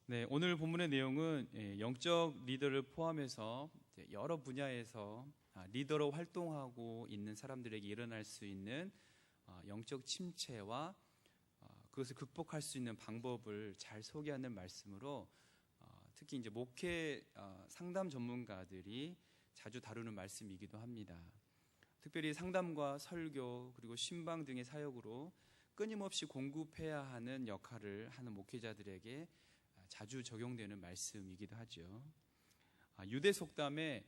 네, 오늘 본문의 내용은 영적 리더를 포함해서 여러 분야에서 리더로 활동하고 있는 사람들에게 일어날 수 있는 영적 침체와 그것을 극복할 수 있는 방법을 잘 소개하는 말씀으로 특히 이제 목회 상담 전문가들이 자주 다루는 말씀이기도 합니다. 특별히 상담과 설교 그리고 신방 등의 사역으로 끊임없이 공급해야 하는 역할을 하는 목회자들에게 자주 적용되는 말씀이기도 하죠. 유대 속담에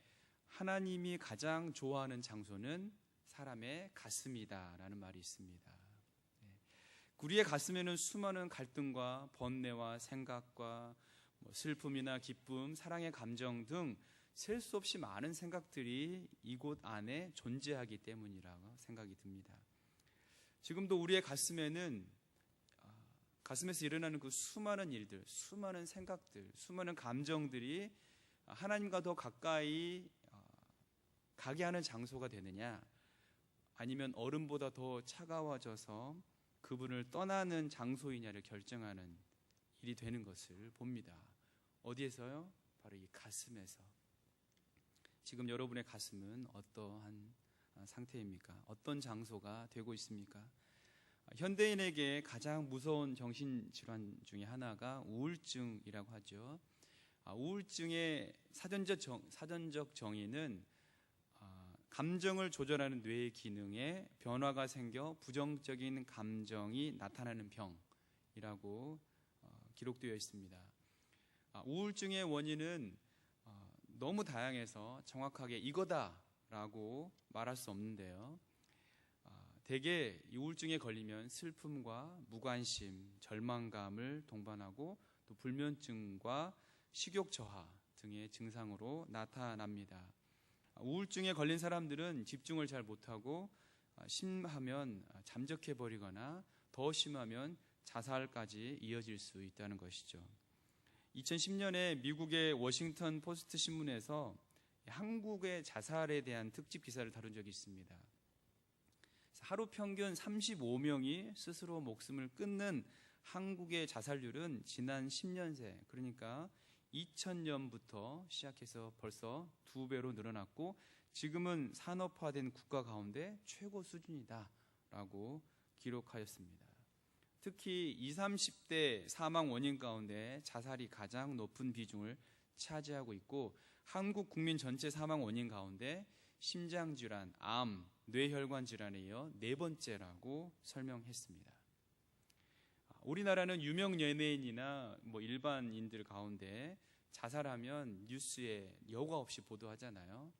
하나님이 가장 좋아하는 장소는 사람의 가슴이다라는 말이 있습니다. 우리의 가슴에는 수많은 갈등과 번뇌와 생각과 슬픔이나 기쁨, 사랑의 감정 등 셀 수 없이 많은 생각들이 이곳 안에 존재하기 때문이라고 생각이 듭니다. 지금도 우리의 가슴에서 일어나는 그 수많은 일들, 수많은 생각들, 수많은 감정들이 하나님과 더 가까이 가게 하는 장소가 되느냐, 아니면 얼음보다 더 차가워져서 그분을 떠나는 장소이냐를 결정하는 일이 되는 것을 봅니다. 어디에서요? 바로 이 가슴에서. 지금 여러분의 가슴은 어떠한 상태입니까? 어떤 장소가 되고 있습니까? 현대인에게 가장 무서운 정신질환 중에 하나가 우울증이라고 하죠. 우울증의 사전적 정의는 감정을 조절하는 뇌의 기능에 변화가 생겨 부정적인 감정이 나타나는 병이라고 기록되어 있습니다. 우울증의 원인은 너무 다양해서 정확하게 이거다라고 말할 수 없는데요. 대개 이 우울증에 걸리면 슬픔과 무관심, 절망감을 동반하고 또 불면증과 식욕 저하 등의 증상으로 나타납니다. 우울증에 걸린 사람들은 집중을 잘 못하고 심하면 잠적해버리거나 더 심하면 자살까지 이어질 수 있다는 것이죠. 2010년에 미국의 워싱턴 포스트 신문에서 한국의 자살에 대한 특집 기사를 다룬 적이 있습니다. 하루 평균 35명이 스스로 목숨을 끊는 한국의 자살률은 지난 10년 새, 그러니까 2000년부터 시작해서 벌써 2배로 늘어났고 지금은 산업화된 국가 가운데 최고 수준이다라고 기록하였습니다. 특히 20, 30대 사망 원인 가운데 자살이 가장 높은 비중을 차지하고 있고 한국 국민 전체 사망 원인 가운데 심장질환, 암, 뇌혈관 질환에 이어 4번째라고 설명했습니다. 우리나라는 유명 연예인이나 일반인들 가운데 자살하면 뉴스에 여과 없이 보도하잖아요.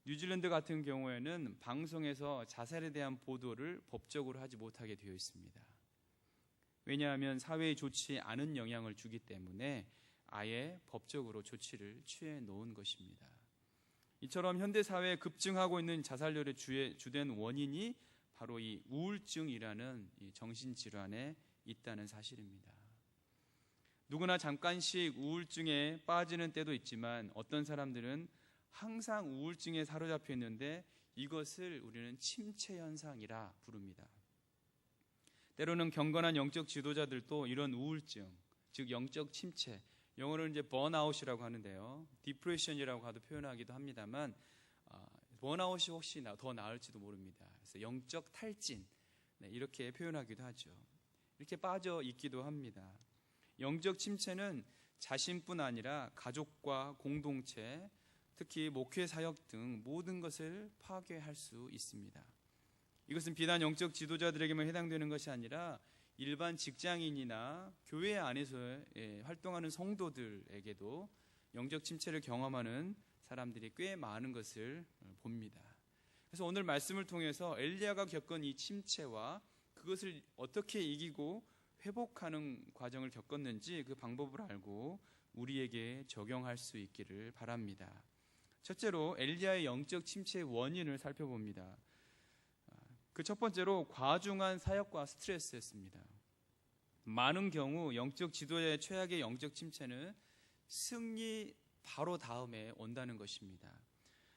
뉴질랜드 같은 경우에는 방송에서 자살에 대한 보도를 법적으로 하지 못하게 되어 있습니다. 왜냐하면 사회에 좋지 않은 영향을 주기 때문에 아예 법적으로 조치를 취해 놓은 것입니다. 이처럼 현대사회에 급증하고 있는 자살률의 주된 원인이 바로 이 우울증이라는 이 정신질환에 있다는 사실입니다. 누구나 잠깐씩 우울증에 빠지는 때도 있지만 어떤 사람들은 항상 우울증에 사로잡혀 있는데 이것을 우리는 침체 현상이라 부릅니다. 때로는 경건한 영적 지도자들도 이런 우울증, 즉 영적 침체, 영어로는 이제 번아웃이라고 하는데요. 디프레션이라고 표현하기도 합니다만 번아웃이 혹시 더 나을지도 모릅니다. 그래서 영적 탈진, 이렇게 표현하기도 하죠. 이렇게 빠져 있기도 합니다. 영적 침체는 자신뿐 아니라 가족과 공동체, 특히 목회 사역 등 모든 것을 파괴할 수 있습니다. 이것은 비단 영적 지도자들에게만 해당되는 것이 아니라 일반 직장인이나 교회 안에서 활동하는 성도들에게도 영적 침체를 경험하는 사람들이 꽤 많은 것을 봅니다. 그래서 오늘 말씀을 통해서 엘리야가 겪은 이 침체와 그것을 어떻게 이기고 회복하는 과정을 겪었는지 그 방법을 알고 우리에게 적용할 수 있기를 바랍니다. 첫째로 엘리야의 영적 침체의 원인을 살펴봅니다. 그 첫 번째로 과중한 사역과 스트레스였습니다. 많은 경우 영적 지도자의 최악의 영적 침체는 승리 바로 다음에 온다는 것입니다.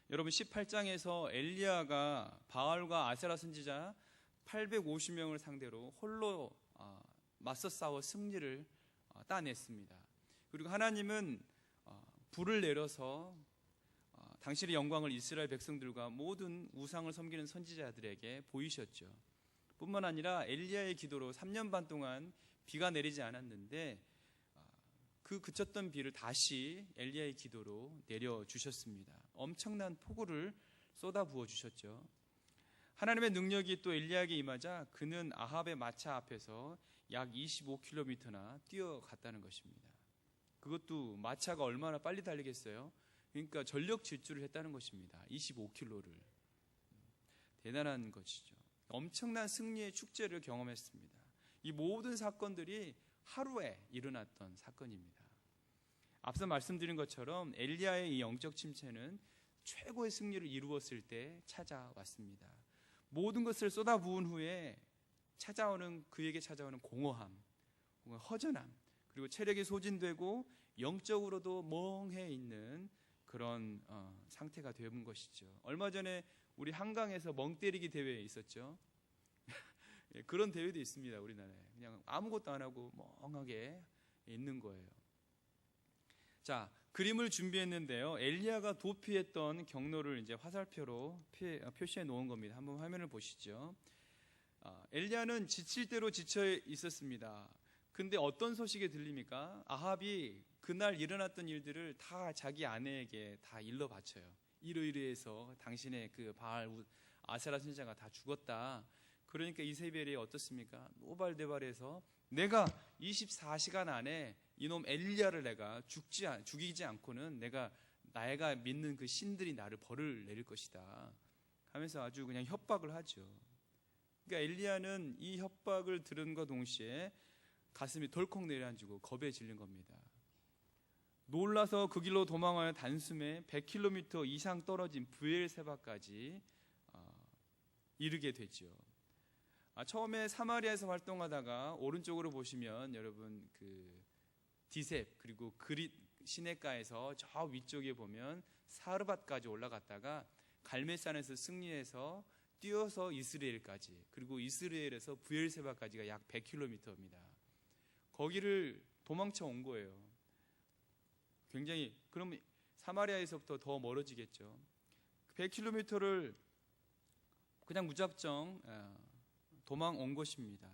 여러분 18장에서 엘리야가 바알과 아세라 선지자 850명을 상대로 홀로 맞서 싸워 승리를 따냈습니다. 그리고 하나님은 불을 내려서 당신의 영광을 이스라엘 백성들과 모든 우상을 섬기는 선지자들에게 보이셨죠. 뿐만 아니라 엘리야의 기도로 3년 반 동안 비가 내리지 않았는데 그 그쳤던 비를 다시 엘리야의 기도로 내려주셨습니다. 엄청난 폭우를 쏟아 부어 주셨죠. 하나님의 능력이 또 엘리야에게 임하자 그는 아합의 마차 앞에서 약 25km나 뛰어갔다는 것입니다. 그것도 마차가 얼마나 빨리 달리겠어요? 그러니까 전력 질주를 했다는 것입니다. 25km를. 대단한 것이죠. 엄청난 승리의 축제를 경험했습니다. 이 모든 사건들이 하루에 일어났던 사건입니다. 앞서 말씀드린 것처럼 엘리야의 이 영적 침체는 최고의 승리를 이루었을 때 찾아왔습니다. 모든 것을 쏟아부은 후에 그에게 찾아오는 공허함, 허전함, 그리고 체력이 소진되고 영적으로도 멍해 있는 그런 상태가 되는 것이죠. 얼마 전에 우리 한강에서 멍 때리기 대회 있었죠. 그런 대회도 있습니다. 우리나라에 그냥 아무것도 안 하고 멍하게 있는 거예요. 자, 그림을 준비했는데요. 엘리야가 도피했던 경로를 이제 화살표로 표시해 놓은 겁니다. 한번 화면을 보시죠. 엘리야는 지칠 대로 지쳐 있었습니다. 근데 어떤 소식이 들립니까? 아합이 그날 일어났던 일들을 다 자기 아내에게 다 일러 바쳐요. 이러이러해서 당신의 그 바알 아세라 선지자가 다 죽었다. 그러니까 이세벨이 어떻습니까? 노발대발해서 내가 24시간 안에 이놈 엘리야를 내가 죽이지 않고는 내가 믿는 그 신들이 나를 벌을 내릴 것이다 하면서 아주 그냥 협박을 하죠. 그러니까 엘리야는 이 협박을 들은과 동시에 가슴이 덜컥 내려앉고 겁에 질린 겁니다. 놀라서 그 길로 도망하여 단숨에 100km 이상 떨어진 브엘세바까지 이르게 되죠. 처음에 사마리아에서 활동하다가 오른쪽으로 보시면 여러분 그 디셉 그리고 그릿 시내가에서 저 위쪽에 보면 사르밧까지 올라갔다가 갈멜산에서 승리해서 뛰어서 이스라엘까지, 그리고 이스라엘에서 브엘세바까지가 약 100km입니다. 거기를 도망쳐 온 거예요. 굉장히, 그럼 사마리아에서부터 더 멀어지겠죠. 100km를 그냥 무작정 도망 온 것입니다.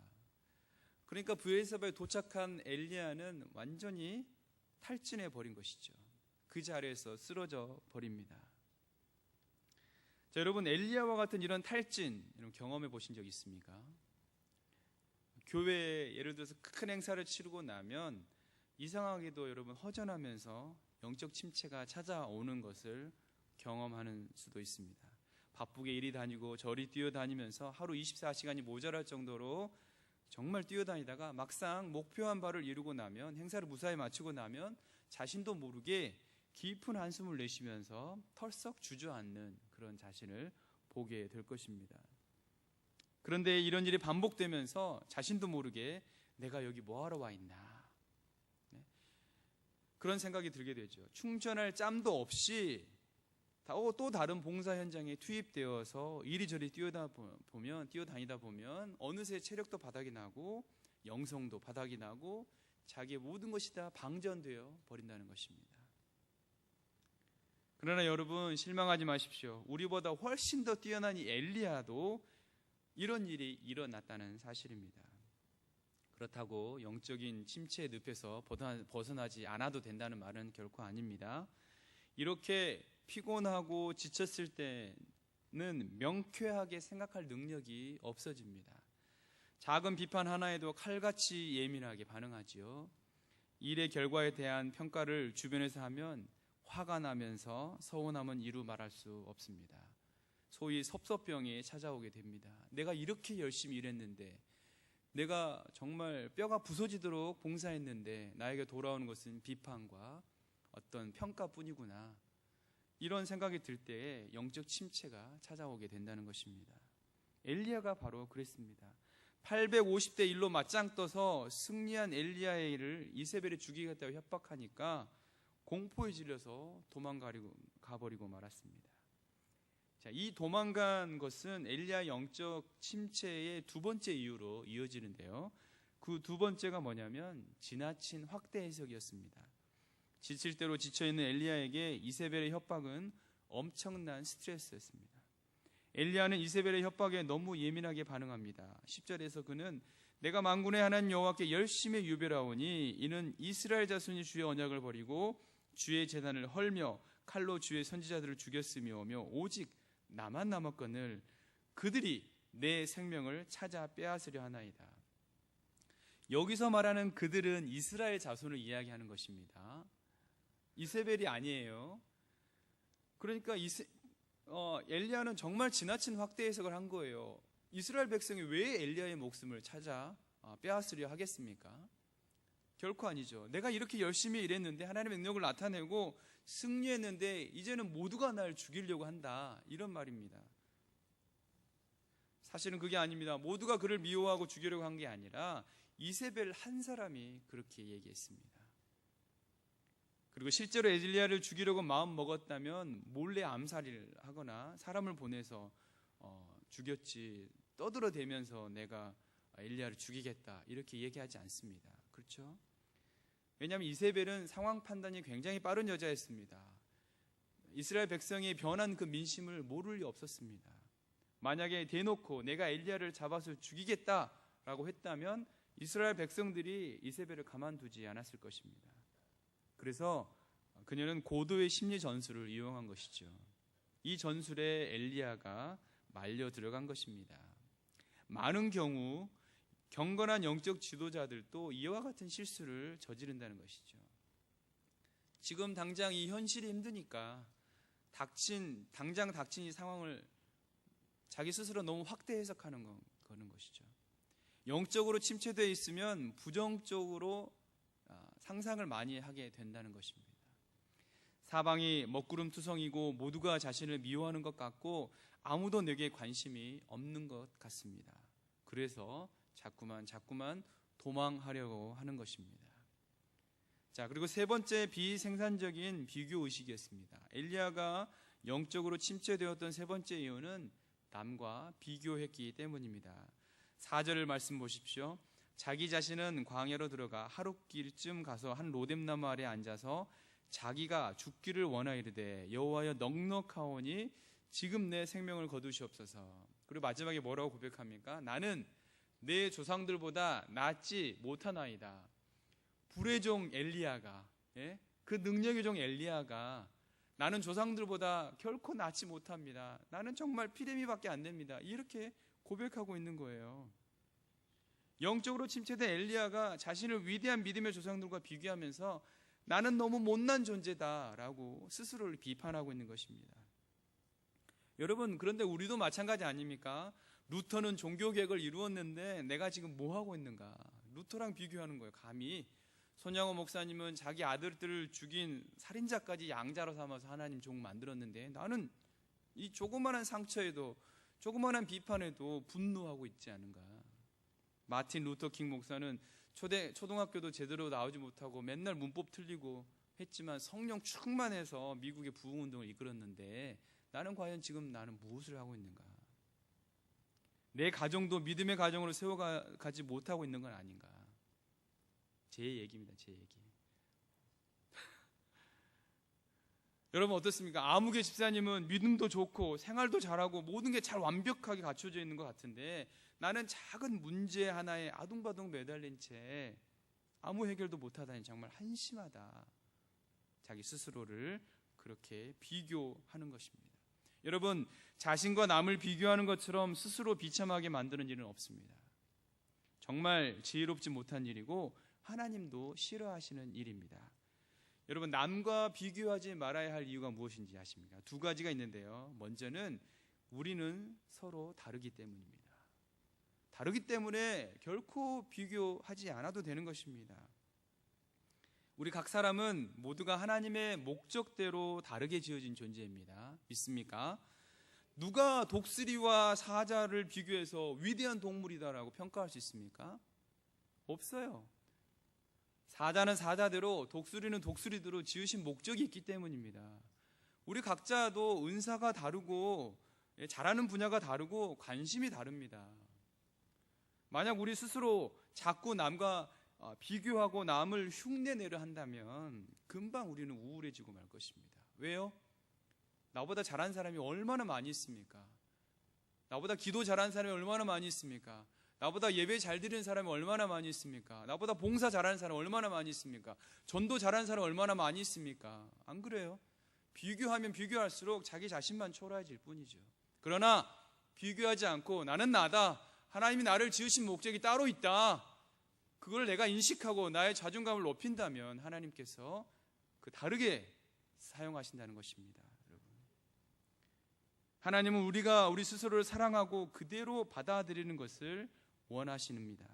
그러니까 브엘세바에 도착한 엘리야는 완전히 탈진해 버린 것이죠. 그 자리에서 쓰러져 버립니다. 자, 여러분, 엘리야와 같은 이런 탈진 이런 경험해 보신 적 있습니까? 교회에 예를 들어서 큰 행사를 치르고 나면 이상하게도 여러분 허전하면서 영적 침체가 찾아오는 것을 경험하는 수도 있습니다. 바쁘게 이리 다니고 저리 뛰어다니면서 하루 24시간이 모자랄 정도로 정말 뛰어다니다가 막상 목표한 바를 이루고 나면, 행사를 무사히 마치고 나면 자신도 모르게 깊은 한숨을 내쉬면서 털썩 주저앉는 그런 자신을 보게 될 것입니다. 그런데 이런 일이 반복되면서 자신도 모르게 내가 여기 뭐하러 와 있나, 그런 생각이 들게 되죠. 충전할 짬도 없이 또 다른 봉사 현장에 투입되어서 이리저리 뛰어다니다 보면 어느새 체력도 바닥이 나고 영성도 바닥이 나고 자기의 모든 것이 다 방전되어 버린다는 것입니다. 그러나 여러분, 실망하지 마십시오. 우리보다 훨씬 더 뛰어난 이 엘리야도 이런 일이 일어났다는 사실입니다. 그렇다고 영적인 침체의 늪에서 벗어나지 않아도 된다는 말은 결코 아닙니다. 이렇게 피곤하고 지쳤을 때는 명쾌하게 생각할 능력이 없어집니다. 작은 비판 하나에도 칼같이 예민하게 반응하지요. 일의 결과에 대한 평가를 주변에서 하면 화가 나면서 서운함은 이루 말할 수 없습니다. 소위 섭섭병이 찾아오게 됩니다. 내가 이렇게 열심히 일했는데, 내가 정말 뼈가 부서지도록 봉사했는데 나에게 돌아오는 것은 비판과 어떤 평가뿐이구나, 이런 생각이 들 때에 영적 침체가 찾아오게 된다는 것입니다. 엘리야가 바로 그랬습니다. 850대 1로 맞짱 떠서 승리한 엘리야를 이세벨이 죽이겠다고 협박하니까 공포에 질려서 가버리고 말았습니다. 자, 이 도망간 것은 엘리야 영적 침체의 두 번째 이유로 이어지는데요. 그 두 번째가 뭐냐면 지나친 확대 해석이었습니다. 지칠 대로 지쳐있는 엘리야에게 이세벨의 협박은 엄청난 스트레스였습니다. 엘리야는 이세벨의 협박에 너무 예민하게 반응합니다. 10절에서 그는 내가 만군의 하나님 여호와께 열심히 유별하오니 이는 이스라엘 자손이 주의 언약을 버리고 주의 제단을 헐며 칼로 주의 선지자들을 죽였으며며 오직 나만 남았거늘 그들이 내 생명을 찾아 빼앗으려 하나이다. 여기서 말하는 그들은 이스라엘 자손을 이야기하는 것입니다. 이세벨이 아니에요. 그러니까 엘리야는 정말 지나친 확대 해석을 한 거예요. 이스라엘 백성이 왜 엘리야의 목숨을 찾아 빼앗으려 하겠습니까? 결코 아니죠. 내가 이렇게 열심히 일했는데 하나님의 능력을 나타내고 승리했는데 이제는 모두가 날 죽이려고 한다, 이런 말입니다. 사실은 그게 아닙니다. 모두가 그를 미워하고 죽이려고 한 게 아니라 이세벨 한 사람이 그렇게 얘기했습니다. 그리고 실제로 엘리야를 죽이려고 마음 먹었다면 몰래 암살을 하거나 사람을 보내서 죽였지, 떠들어대면서 내가 엘리야를 죽이겠다 이렇게 얘기하지 않습니다. 그렇죠? 왜냐하면 이세벨은 상황 판단이 굉장히 빠른 여자였습니다. 이스라엘 백성이 변한 그 민심을 모를 리 없었습니다. 만약에 대놓고 내가 엘리야를 잡아서 죽이겠다라고 했다면 이스라엘 백성들이 이세벨을 가만두지 않았을 것입니다. 그래서 그녀는 고도의 심리 전술을 이용한 것이죠. 이 전술에 엘리야가 말려 들어간 것입니다. 많은 경우 경건한 영적 지도자들도 이와 같은 실수를 저지른다는 것이죠. 지금 당장 이 현실이 힘드니까 당장 닥친 이 상황을 자기 스스로 너무 확대 해석하는 거는 것이죠. 영적으로 침체되어 있으면 부정적으로 상상을 많이 하게 된다는 것입니다. 사방이 먹구름투성이고 모두가 자신을 미워하는 것 같고 아무도 내게 관심이 없는 것 같습니다. 그래서 자꾸만 도망하려고 하는 것입니다. 자, 그리고 세 번째 비생산적인 비교 의식이었습니다. 엘리야가 영적으로 침체되었던 세 번째 이유는 남과 비교했기 때문입니다. 4절 말씀 보십시오. 자기 자신은 광야로 들어가 하룻길쯤 가서 한 로뎀나무 아래 앉아서 자기가 죽기를 원하이르되 여호와여 넉넉하오니 지금 내 생명을 거두시옵소서. 그리고 마지막에 뭐라고 고백합니까? 나는 내 조상들보다 낫지 못하나이다. 불의 종 엘리야가, 그 능력의 종 엘리야가 나는 조상들보다 결코 낫지 못합니다. 나는 정말 피레미밖에 안 됩니다. 이렇게 고백하고 있는 거예요. 영적으로 침체된 엘리야가 자신을 위대한 믿음의 조상들과 비교하면서 나는 너무 못난 존재다라고 스스로를 비판하고 있는 것입니다. 여러분, 그런데 우리도 마찬가지 아닙니까? 루터는 종교개혁을 이루었는데 내가 지금 뭐 하고 있는가? 루터랑 비교하는 거예요. 감히 손양호 목사님은 자기 아들들을 죽인 살인자까지 양자로 삼아서 하나님 종 만들었는데 나는 이 조그마한 상처에도 조그마한 비판에도 분노하고 있지 않은가? 마틴 루터 킹 목사는 초등학교도 제대로 나오지 못하고 맨날 문법 틀리고 했지만 성령 충만해서 미국의 부흥운동을 이끌었는데 나는 과연 지금 나는 무엇을 하고 있는가? 내 가정도 믿음의 가정으로 세워가지 못하고 있는 건 아닌가? 제 얘기입니다. 제 얘기. 여러분 어떻습니까? 아무개 집사님은 믿음도 좋고 생활도 잘하고 모든 게 잘 완벽하게 갖춰져 있는 것 같은데 나는 작은 문제 하나에 아둥바둥 매달린 채 아무 해결도 못하다니 정말 한심하다. 자기 스스로를 그렇게 비교하는 것입니다. 여러분, 자신과 남을 비교하는 것처럼 스스로 비참하게 만드는 일은 없습니다. 정말 지혜롭지 못한 일이고 하나님도 싫어하시는 일입니다. 여러분, 남과 비교하지 말아야 할 이유가 무엇인지 아십니까? 두 가지가 있는데요. 먼저는 우리는 서로 다르기 때문입니다. 다르기 때문에 결코 비교하지 않아도 되는 것입니다. 우리 각 사람은 모두가 하나님의 목적대로 다르게 지어진 존재입니다. 믿습니까? 누가 독수리와 사자를 비교해서 위대한 동물이다라고 평가할 수 있습니까? 없어요. 사자는 사자대로, 독수리는 독수리대로 지으신 목적이 있기 때문입니다. 우리 각자도 은사가 다르고 잘하는 분야가 다르고 관심이 다릅니다. 만약 우리 스스로 자꾸 남과 비교하고 남을 흉내내려 한다면 금방 우리는 우울해지고 말 것입니다. 왜요? 나보다 잘한 사람이 얼마나 많이 있습니까? 나보다 기도 잘하는 사람이 얼마나 많이 있습니까? 나보다 예배 잘 드리는 사람이 얼마나 많이 있습니까? 나보다 봉사 잘하는 사람이 얼마나 많이 있습니까? 전도 잘하는 사람이 얼마나 많이 있습니까? 안 그래요? 비교하면 비교할수록 자기 자신만 초라해질 뿐이죠. 그러나 비교하지 않고 나는 나다, 하나님이 나를 지으신 목적이 따로 있다, 그걸 내가 인식하고 나의 자존감을 높인다면 하나님께서 그 다르게 사용하신다는 것입니다. 여러분, 하나님은 우리가 우리 스스로를 사랑하고 그대로 받아들이는 것을 원하십니다.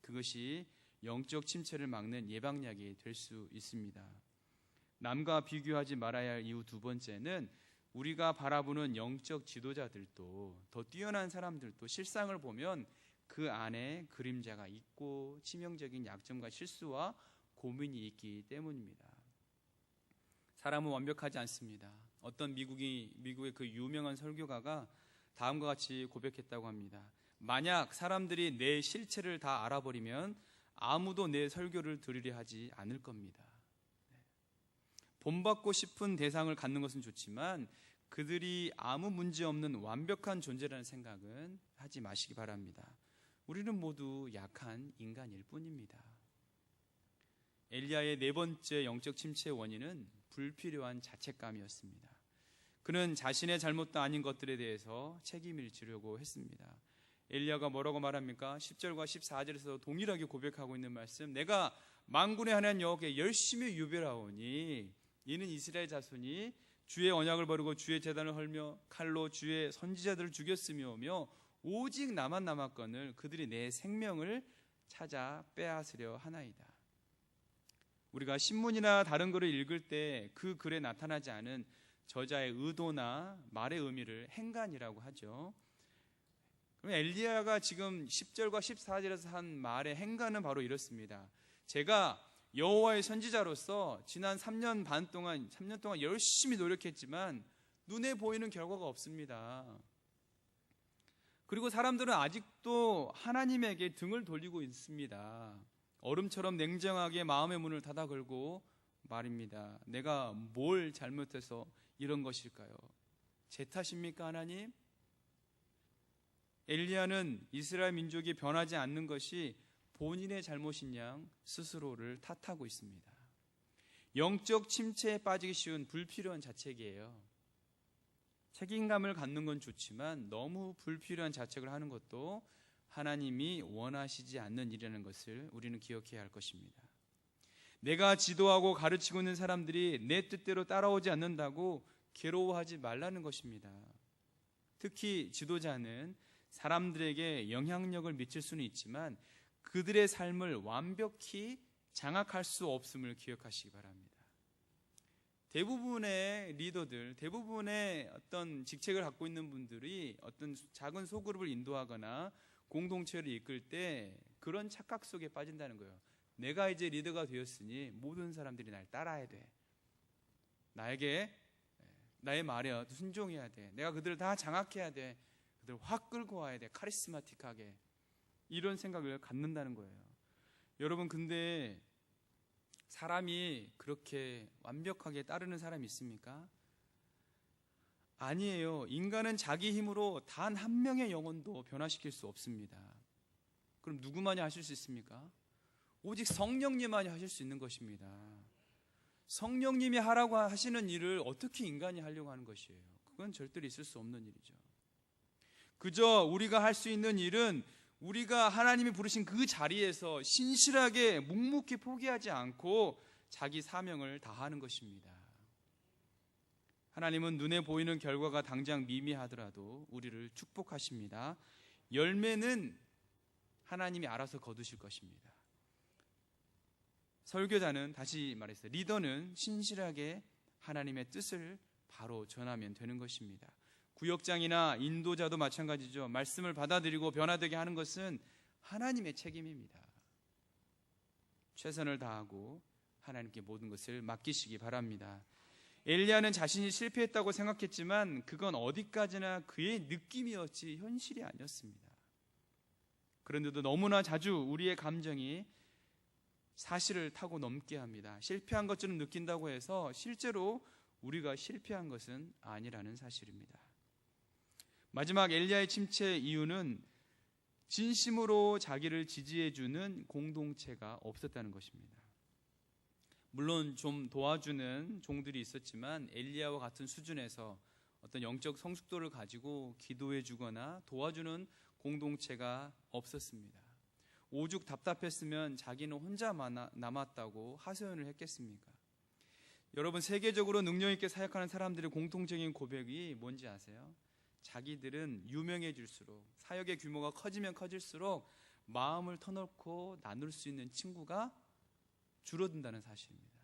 그것이 영적 침체를 막는 예방약이 될 수 있습니다. 남과 비교하지 말아야 할 이유 두 번째는 우리가 바라보는 영적 지도자들도, 더 뛰어난 사람들도 실상을 보면 그 안에 그림자가 있고 치명적인 약점과 실수와 고민이 있기 때문입니다. 사람은 완벽하지 않습니다. 어떤 미국의 그 유명한 설교가가 다음과 같이 고백했다고 합니다. 만약 사람들이 내 실체를 다 알아버리면 아무도 내 설교를 들으려 하지 않을 겁니다. 본받고 싶은 대상을 갖는 것은 좋지만 그들이 아무 문제 없는 완벽한 존재라는 생각은 하지 마시기 바랍니다. 우리는 모두 약한 인간일 뿐입니다. 엘리야의 네 번째 영적 침체의 원인은 불필요한 자책감이었습니다. 그는 자신의 잘못도 아닌 것들에 대해서 책임을 지려고 했습니다. 엘리야가 뭐라고 말합니까? 10절과 14절에서 동일하게 고백하고 있는 말씀, 내가 만군의 하나님 여호와께 열심히 유별하오니 이는 이스라엘 자손이 주의 언약을 버리고 주의 제단을 헐며 칼로 주의 선지자들을 죽였으며며 오직 나만 남았거늘 그들이 내 생명을 찾아 빼앗으려 하나이다. 우리가 신문이나 다른 글을 읽을 때 그 글에 나타나지 않은 저자의 의도나 말의 의미를 행간이라고 하죠. 그럼 엘리야가 지금 10절과 14절에서 한 말의 행간은 바로 이렇습니다. 제가 여호와의 선지자로서 지난 3년 동안 열심히 노력했지만 눈에 보이는 결과가 없습니다. 그리고 사람들은 아직도 하나님에게 등을 돌리고 있습니다. 얼음처럼 냉정하게 마음의 문을 닫아 걸고 말입니다. 내가 뭘 잘못해서 이런 것일까요? 제 탓입니까, 하나님? 엘리야는 이스라엘 민족이 변하지 않는 것이 본인의 잘못인 양 스스로를 탓하고 있습니다. 영적 침체에 빠지기 쉬운 불필요한 자책이에요. 책임감을 갖는 건 좋지만 너무 불필요한 자책을 하는 것도 하나님이 원하시지 않는 일이라는 것을 우리는 기억해야 할 것입니다. 내가 지도하고 가르치고 있는 사람들이 내 뜻대로 따라오지 않는다고 괴로워하지 말라는 것입니다. 특히 지도자는 사람들에게 영향력을 미칠 수는 있지만 그들의 삶을 완벽히 장악할 수 없음을 기억하시기 바랍니다. 대부분의 리더들, 대부분의 어떤 직책을 갖고 있는 분들이 어떤 작은 소그룹을 인도하거나 공동체를 이끌 때 그런 착각 속에 빠진다는 거예요. 내가 이제 리더가 되었으니 모든 사람들이 날 따라야 돼. 나의 말에 순종해야 돼. 내가 그들을 다 장악해야 돼. 그들을 확 끌고 와야 돼. 카리스마틱하게. 이런 생각을 갖는다는 거예요. 여러분, 근데 사람이 그렇게 완벽하게 따르는 사람이 있습니까? 아니에요. 인간은 자기 힘으로 단 한 명의 영혼도 변화시킬 수 없습니다. 그럼 누구만이 하실 수 있습니까? 오직 성령님만이 하실 수 있는 것입니다. 성령님이 하라고 하시는 일을 어떻게 인간이 하려고 하는 것이에요? 그건 절대로 있을 수 없는 일이죠. 그저 우리가 할 수 있는 일은 우리가 하나님이 부르신 그 자리에서 신실하게 묵묵히 포기하지 않고 자기 사명을 다하는 것입니다. 하나님은 눈에 보이는 결과가 당장 미미하더라도 우리를 축복하십니다. 열매는 하나님이 알아서 거두실 것입니다. 설교자는, 다시 말해서 리더는 신실하게 하나님의 뜻을 바로 전하면 되는 것입니다. 구역장이나 인도자도 마찬가지죠. 말씀을 받아들이고 변화되게 하는 것은 하나님의 책임입니다. 최선을 다하고 하나님께 모든 것을 맡기시기 바랍니다. 엘리야는 자신이 실패했다고 생각했지만 그건 어디까지나 그의 느낌이었지 현실이 아니었습니다. 그런데도 너무나 자주 우리의 감정이 사실을 타고 넘게 합니다. 실패한 것처럼 느낀다고 해서 실제로 우리가 실패한 것은 아니라는 사실입니다. 마지막 엘리야의 침체 이유는 진심으로 자기를 지지해주는 공동체가 없었다는 것입니다. 물론 좀 도와주는 종들이 있었지만 엘리야와 같은 수준에서 어떤 영적 성숙도를 가지고 기도해주거나 도와주는 공동체가 없었습니다. 오죽 답답했으면 자기는 혼자 남았다고 하소연을 했겠습니까? 여러분, 세계적으로 능력 있게 사역하는 사람들의 공통적인 고백이 뭔지 아세요? 자기들은 유명해질수록, 사역의 규모가 커지면 커질수록 마음을 터놓고 나눌 수 있는 친구가 줄어든다는 사실입니다.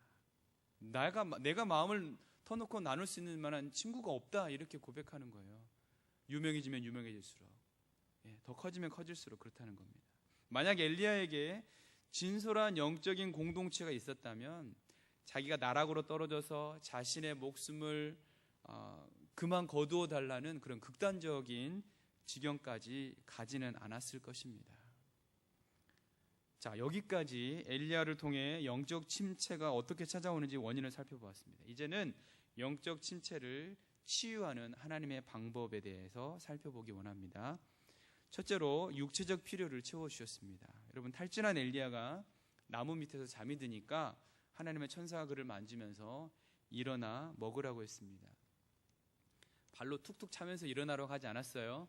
내가 마음을 터놓고 나눌 수 있는 만한 친구가 없다, 이렇게 고백하는 거예요. 유명해지면 유명해질수록, 더 커지면 커질수록 그렇다는 겁니다. 만약 엘리야에게 진솔한 영적인 공동체가 있었다면 자기가 나락으로 떨어져서 자신의 목숨을 그만 거두어 달라는 그런 극단적인 지경까지 가지는 않았을 것입니다. 자, 여기까지 엘리야를 통해 영적 침체가 어떻게 찾아오는지 원인을 살펴보았습니다. 이제는 영적 침체를 치유하는 하나님의 방법에 대해서 살펴보기 원합니다. 첫째로 육체적 필요를 채워주셨습니다. 여러분, 탈진한 엘리야가 나무 밑에서 잠이 드니까 하나님의 천사가 그를 만지면서 일어나 먹으라고 했습니다. 발로 툭툭 차면서 일어나라고 하지 않았어요.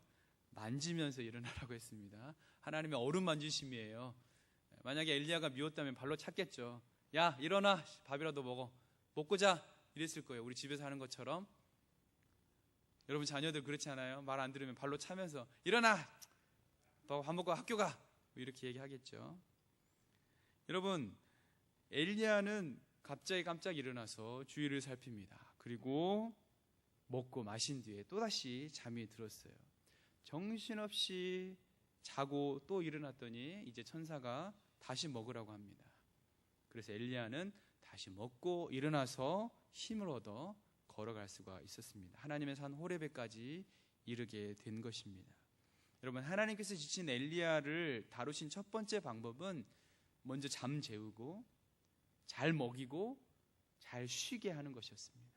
만지면서 일어나라고 했습니다. 하나님의 어루 만지심이에요. 만약에 엘리야가 미웠다면 발로 찼겠죠. 야, 일어나, 밥이라도 먹고 자, 이랬을 거예요. 우리 집에서 하는 것처럼. 여러분, 자녀들 그렇지 않아요? 말 안 들으면 발로 차면서 일어나, 밥 먹고 학교 가, 이렇게 얘기하겠죠. 여러분, 엘리야는 갑자기 깜짝 일어나서 주위를 살핍니다. 그리고 먹고 마신 뒤에 또다시 잠이 들었어요. 정신없이 자고 또 일어났더니 이제 천사가 다시 먹으라고 합니다. 그래서 엘리야는 다시 먹고 일어나서 힘을 얻어 걸어갈 수가 있었습니다. 하나님의 산 호레베까지 이르게 된 것입니다. 여러분, 하나님께서 지친 엘리야를 다루신 첫 번째 방법은 먼저 잠 재우고 잘 먹이고 잘 쉬게 하는 것이었습니다.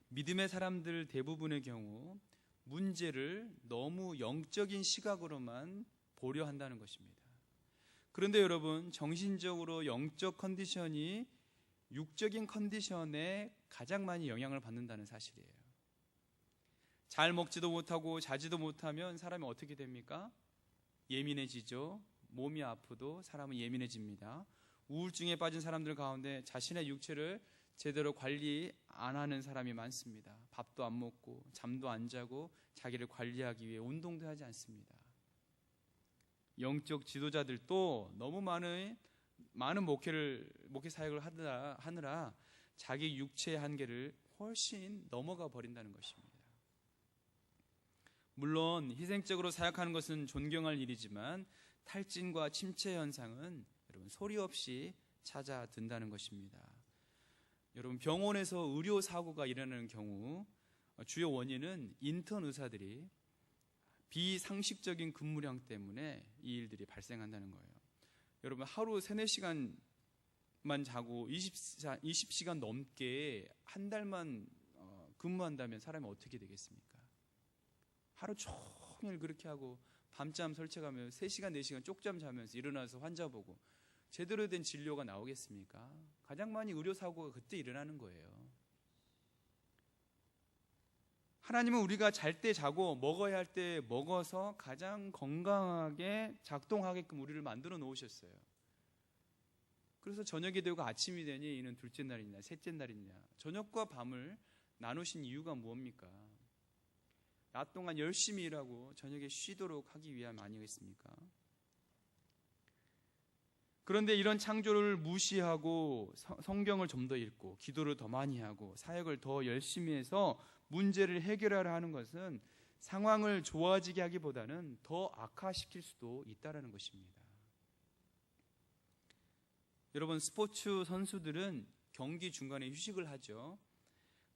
믿음의 사람들 대부분의 경우 문제를 너무 영적인 시각으로만 보려 한다는 것입니다. 그런데 여러분, 정신적으로 영적 컨디션이 육적인 컨디션에 가장 많이 영향을 받는다는 사실이에요. 잘 먹지도 못하고 자지도 못하면 사람이 어떻게 됩니까? 예민해지죠. 몸이 아프도 사람은 예민해집니다. 우울증에 빠진 사람들 가운데 자신의 육체를 제대로 관리 안 하는 사람이 많습니다. 밥도 안 먹고 잠도 안 자고 자기를 관리하기 위해 운동도 하지 않습니다. 영적 지도자들도 너무 많은 목회 사역을 하느라 자기 육체의 한계를 훨씬 넘어가 버린다는 것입니다. 물론 희생적으로 사역하는 것은 존경할 일이지만 탈진과 침체 현상은 여러분 소리 없이 찾아든다는 것입니다. 여러분, 병원에서 의료 사고가 일어나는 경우 주요 원인은 인턴 의사들이 비상식적인 근무량 때문에 이 일들이 발생한다는 거예요. 여러분, 하루 3-4시간만 자고 20시간 넘게 한 달만 근무한다면 사람이 어떻게 되겠습니까? 하루 종일 그렇게 하고 밤잠 설쳐가며 3시간, 4시간 쪽잠 자면서 일어나서 환자 보고 제대로 된 진료가 나오겠습니까? 가장 많이 의료사고가 그때 일어나는 거예요. 하나님은 우리가 잘 때 자고 먹어야 할 때 먹어서 가장 건강하게 작동하게끔 우리를 만들어 놓으셨어요. 그래서 저녁이 되고 아침이 되니 이는 둘째 날이냐 셋째 날이냐, 저녁과 밤을 나누신 이유가 무엇입니까? 낮 동안 열심히 일하고 저녁에 쉬도록 하기 위함 아니겠습니까? 그런데 이런 창조를 무시하고 성경을 좀 더 읽고 기도를 더 많이 하고 사역을 더 열심히 해서 문제를 해결하려 하는 것은 상황을 좋아지게 하기보다는 더 악화시킬 수도 있다는 것입니다. 여러분, 스포츠 선수들은 경기 중간에 휴식을 하죠.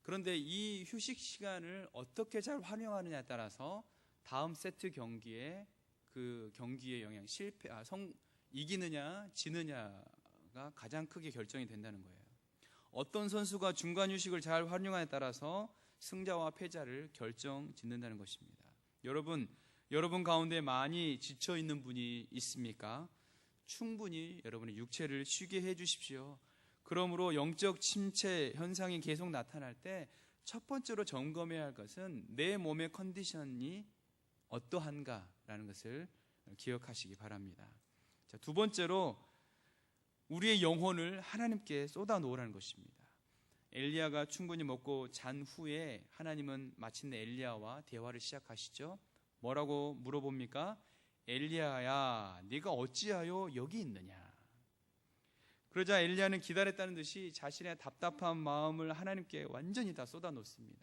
그런데 이 휴식 시간을 어떻게 잘 활용하느냐에 따라서 다음 세트 경기에 그 경기의 영향, 이기느냐 지느냐가 가장 크게 결정이 된다는 거예요. 어떤 선수가 중간 휴식을 잘 활용하냐에 따라서 승자와 패자를 결정짓는다는 것입니다. 여러분 가운데 많이 지쳐 있는 분이 있습니까? 충분히 여러분의 육체를 쉬게 해 주십시오. 그러므로 영적 침체 현상이 계속 나타날 때 첫 번째로 점검해야 할 것은 내 몸의 컨디션이 어떠한가라는 것을 기억하시기 바랍니다. 자, 두 번째로 우리의 영혼을 하나님께 쏟아 놓으라는 것입니다. 엘리야가 충분히 먹고 잔 후에 하나님은 마침내 엘리야와 대화를 시작하시죠. 뭐라고 물어봅니까? 엘리야야, 네가 어찌하여 여기 있느냐? 그러자 엘리야는 기다렸다는 듯이 자신의 답답한 마음을 하나님께 완전히 다 쏟아놓습니다.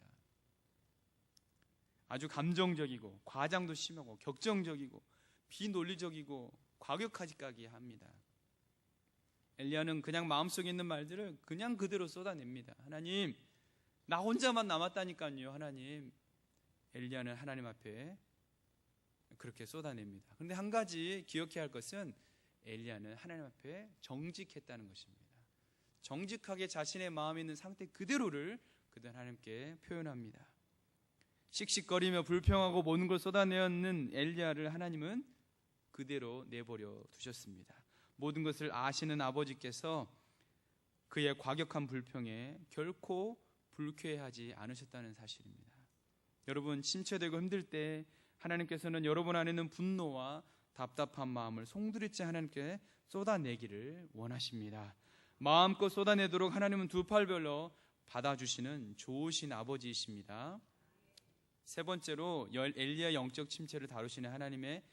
아주 감정적이고 과장도 심하고 격정적이고 비논리적이고 과격하기까지 합니다. 엘리야는 그냥 마음속에 있는 말들을 그냥 그대로 쏟아냅니다. 하나님, 나 혼자만 남았다니까요. 하나님. 엘리야는 하나님 앞에 그렇게 쏟아냅니다. 그런데 한 가지 기억해야 할 것은 엘리야는 하나님 앞에 정직했다는 것입니다. 정직하게 자신의 마음에 있는 상태 그대로를 그대로 하나님께 표현합니다. 씩씩거리며 불평하고 모든 걸 쏟아내었는 엘리야를 하나님은 그대로 내버려 두셨습니다. 모든 것을 아시는 아버지께서 그의 과격한 불평에 결코 불쾌하지 않으셨다는 사실입니다. 여러분, 침체되고 힘들 때 하나님께서는 여러분 안에 있는 분노와 답답한 마음을 송두리째 하나님께 쏟아내기를 원하십니다. 마음껏 쏟아내도록 하나님은 두 팔 벌려 받아주시는 좋으신 아버지이십니다. 세 번째로 엘리야 영적 침체를 다루시는 하나님의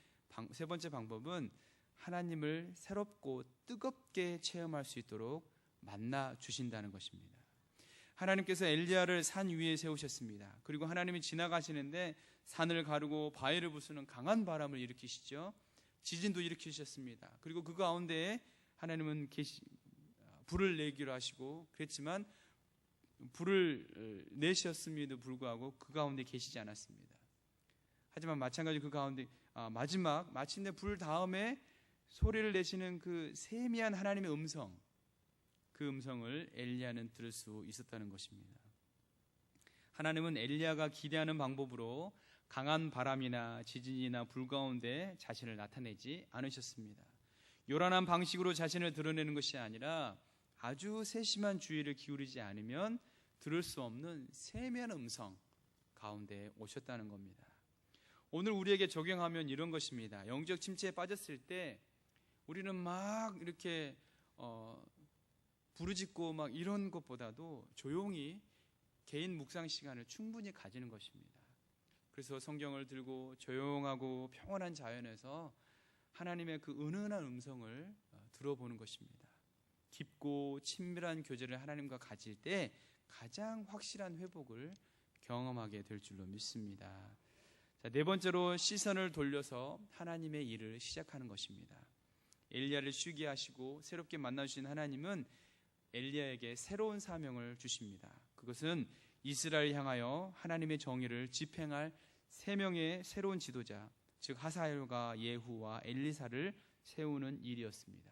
세 번째 방법은 하나님을 새롭고 뜨겁게 체험할 수 있도록 만나 주신다는 것입니다. 하나님께서 엘리야를 산 위에 세우셨습니다. 그리고 하나님이 지나가시는데 산을 가르고 바위를 부수는 강한 바람을 일으키시죠. 지진도 일으키셨습니다. 그리고 그 가운데에 하나님은 불을 내기로 하시고 그랬지만 불을 내셨음에도 불구하고 그 가운데 계시지 않았습니다. 하지만 마찬가지로 그 가운데 마침내 불 다음에 소리를 내시는 그 세미한 하나님의 음성, 그 음성을 엘리야는 들을 수 있었다는 것입니다. 하나님은 엘리야가 기대하는 방법으로 강한 바람이나 지진이나 불 가운데 자신을 나타내지 않으셨습니다. 요란한 방식으로 자신을 드러내는 것이 아니라 아주 세심한 주의를 기울이지 않으면 들을 수 없는 세미한 음성 가운데 오셨다는 겁니다. 오늘 우리에게 적용하면 이런 것입니다. 영적 침체에 빠졌을 때 우리는 막 이렇게 부르짖고 막 이런 것보다도 조용히 개인 묵상 시간을 충분히 가지는 것입니다. 그래서 성경을 들고 조용하고 평온한 자연에서 하나님의 그 은은한 음성을 들어보는 것입니다. 깊고 친밀한 교제를 하나님과 가질 때 가장 확실한 회복을 경험하게 될 줄로 믿습니다. 자, 네 번째로 시선을 돌려서 하나님의 일을 시작하는 것입니다. 엘리야를 쉬게 하시고 새롭게 만나주신 하나님은 엘리야에게 새로운 사명을 주십니다. 그것은 이스라엘을 향하여 하나님의 정의를 집행할 세 명의 새로운 지도자, 즉 하사엘과 예후와 엘리사를 세우는 일이었습니다.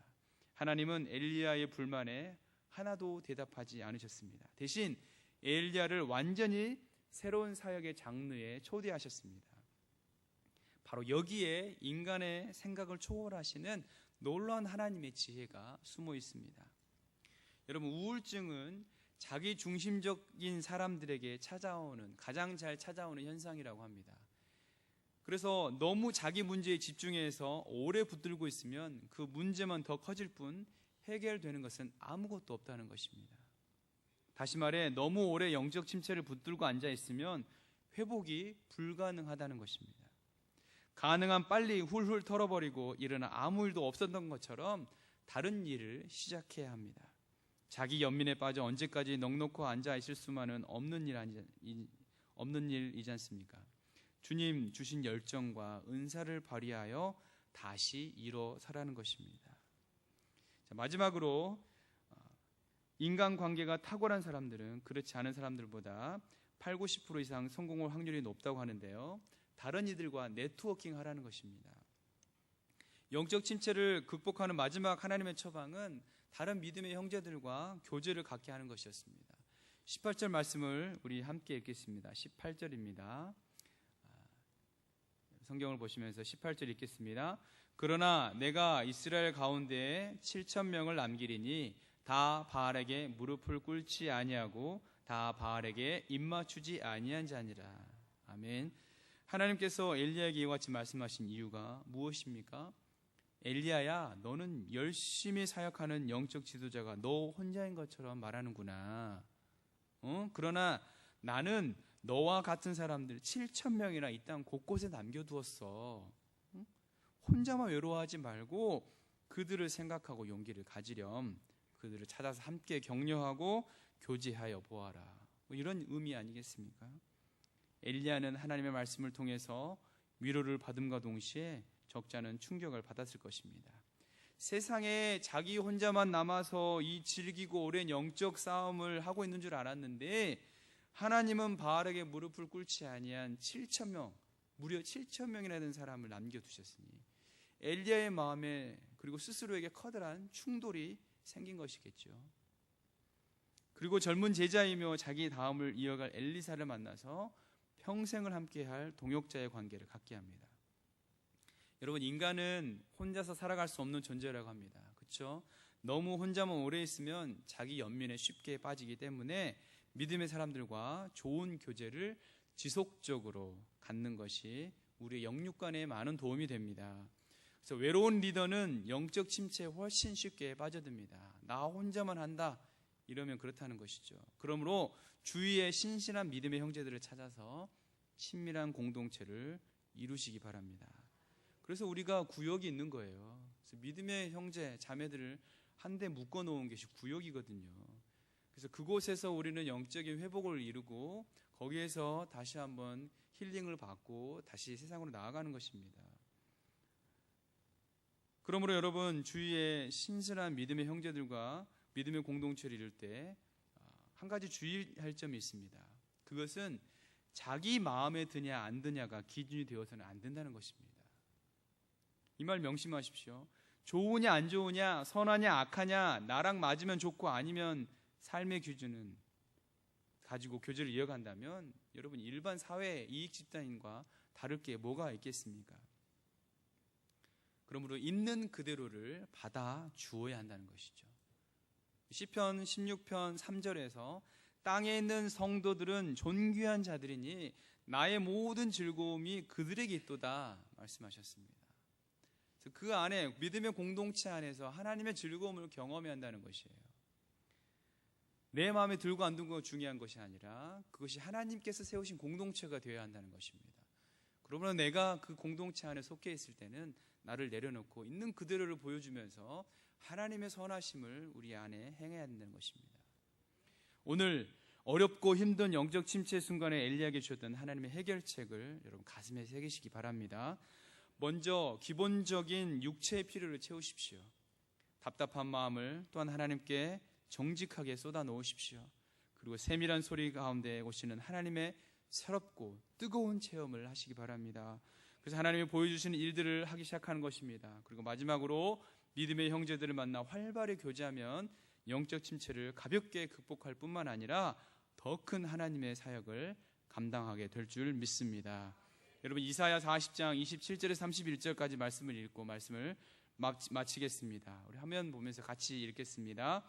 하나님은 엘리야의 불만에 하나도 대답하지 않으셨습니다. 대신 엘리야를 완전히 새로운 사역의 장르에 초대하셨습니다. 바로 여기에 인간의 생각을 초월하시는 놀라운 하나님의 지혜가 숨어 있습니다. 여러분, 우울증은 자기 중심적인 사람들에게 가장 잘 찾아오는 현상이라고 합니다. 그래서 너무 자기 문제에 집중해서 오래 붙들고 있으면 그 문제만 더 커질 뿐 해결되는 것은 아무것도 없다는 것입니다. 다시 말해, 너무 오래 영적 침체를 붙들고 앉아 있으면 회복이 불가능하다는 것입니다. 가능한 빨리 훌훌 털어버리고 일어나 아무 일도 없었던 것처럼 다른 일을 시작해야 합니다. 자기 연민에 빠져 언제까지 넋놓고 앉아 있을 수만은 없는 일이지 않습니까? 주님 주신 열정과 은사를 발휘하여 다시 일어서라는 것입니다. 자, 마지막으로 인간관계가 탁월한 사람들은 그렇지 않은 사람들보다 80, 90% 이상 성공할 확률이 높다고 하는데요. 다른 이들과 네트워킹 하라는 것입니다. 영적 침체를 극복하는 마지막 하나님의 처방은 다른 믿음의 형제들과 교제를 갖게 하는 것이었습니다. 18절 말씀을 우리 함께 읽겠습니다. 18절입니다. 성경을 보시면서 18절 읽겠습니다. 그러나 내가 이스라엘 가운데에 7,000명을 남기리니 다 바알에게 무릎을 꿇지 아니하고 다 바알에게 입맞추지 아니한 자니라. 아멘. 하나님께서 엘리야에게 이와 같이 말씀하신 이유가 무엇입니까? 엘리야야, 너는 열심히 사역하는 영적 지도자가 너 혼자인 것처럼 말하는구나. 그러나 나는 너와 같은 사람들 7,000명이나 이 땅 곳곳에 남겨두었어. 혼자만 외로워하지 말고 그들을 생각하고 용기를 가지렴. 그들을 찾아서 함께 격려하고 교제하여 보아라. 이런 의미 아니겠습니까? 엘리야는 하나님의 말씀을 통해서 위로를 받음과 동시에 적잖은 충격을 받았을 것입니다. 세상에 자기 혼자만 남아서 이 질기고 오랜 영적 싸움을 하고 있는 줄 알았는데 하나님은 바알에게 무릎을 꿇지 아니한 7,000명, 무려 7,000명이나 되는 사람을 남겨두셨으니 엘리야의 마음에 그리고 스스로에게 커다란 충돌이 생긴 것이겠죠. 그리고 젊은 제자이며 자기 다음을 이어갈 엘리사를 만나서 평생을 함께할 동역자의 관계를 갖게 합니다. 여러분, 인간은 혼자서 살아갈 수 없는 존재라고 합니다. 그렇죠? 너무 혼자만 오래 있으면 자기 연민에 쉽게 빠지기 때문에 믿음의 사람들과 좋은 교제를 지속적으로 갖는 것이 우리의 영육간에 많은 도움이 됩니다. 그래서 외로운 리더는 영적 침체에 훨씬 쉽게 빠져듭니다. 나 혼자만 한다 이러면 그렇다는 것이죠. 그러므로 주위의 신실한 믿음의 형제들을 찾아서 친밀한 공동체를 이루시기 바랍니다. 그래서 우리가 구역이 있는 거예요. 그래서 믿음의 형제, 자매들을 한데 묶어놓은 것이 구역이거든요. 그래서 그곳에서 우리는 영적인 회복을 이루고 거기에서 다시 한번 힐링을 받고 다시 세상으로 나아가는 것입니다. 그러므로 여러분, 주위의 신실한 믿음의 형제들과 믿음의 공동체를 이룰 때 한 가지 주의할 점이 있습니다. 그것은 자기 마음에 드냐 안 드냐가 기준이 되어서는 안 된다는 것입니다. 이 말 명심하십시오. 좋으냐 안 좋으냐, 선하냐 악하냐, 나랑 맞으면 좋고 아니면 삶의 기준은 가지고 교제를 이어간다면 여러분, 일반 사회 이익 집단인과 다를 게 뭐가 있겠습니까? 그러므로 있는 그대로를 받아 주어야 한다는 것이죠. 시편 16편 3절에서 땅에 있는 성도들은 존귀한 자들이니 나의 모든 즐거움이 그들에게 있도다 말씀하셨습니다. 그래서 그 안에 믿음의 공동체 안에서 하나님의 즐거움을 경험해야 한다는 것이에요. 내 마음에 들고 안 들고가 중요한 것이 아니라 그것이 하나님께서 세우신 공동체가 되어야 한다는 것입니다. 그러므로 내가 그 공동체 안에 속해 있을 때는 나를 내려놓고 있는 그대로를 보여주면서 하나님의 선하심을 우리 안에 행해야 한다는 것입니다. 오늘 어렵고 힘든 영적 침체 순간에 엘리야에게 주셨던 하나님의 해결책을 여러분 가슴에 새기시기 바랍니다. 먼저 기본적인 육체의 필요를 채우십시오. 답답한 마음을 또한 하나님께 정직하게 쏟아 놓으십시오. 그리고 세밀한 소리 가운데 오시는 하나님의 새롭고 뜨거운 체험을 하시기 바랍니다. 그래서 하나님이 보여주시는 일들을 하기 시작하는 것입니다. 그리고 마지막으로 믿음의 형제들을 만나 활발히 교제하면 영적 침체를 가볍게 극복할 뿐만 아니라 더 큰 하나님의 사역을 감당하게 될 줄 믿습니다. 여러분, 이사야 40장 27절에서 31절까지 말씀을 읽고 말씀을 마치겠습니다. 우리 화면 보면서 같이 읽겠습니다.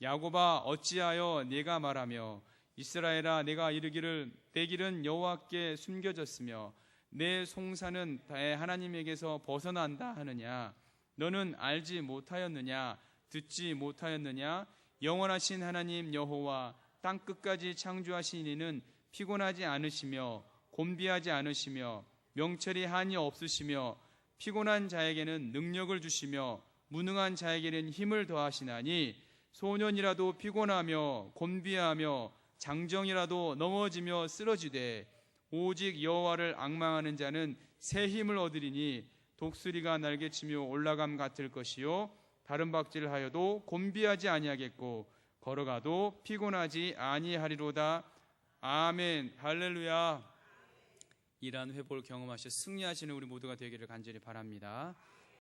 야곱아, 어찌하여 네가 말하며 이스라엘아, 내가 이르기를 내 길은 여호와께 숨겨졌으며 내 송사는 내 하나님에게서 벗어난다 하느냐? 너는 알지 못하였느냐? 듣지 못하였느냐? 영원하신 하나님 여호와 땅 끝까지 창조하신 이는 피곤하지 않으시며 곤비하지 않으시며 명철이 한이 없으시며 피곤한 자에게는 능력을 주시며 무능한 자에게는 힘을 더하시나니 소년이라도 피곤하며 곤비하며 장정이라도 넘어지며 쓰러지되 오직 여호와를 앙망하는 자는 새 힘을 얻으리니 독수리가 날개치며 올라감 같을 것이요 다른 박질하여도 곤비하지 아니하겠고 걸어가도 피곤하지 아니하리로다. 아멘. 할렐루야. 이러한 회복을 경험하셔 승리하시는 우리 모두가 되기를 간절히 바랍니다.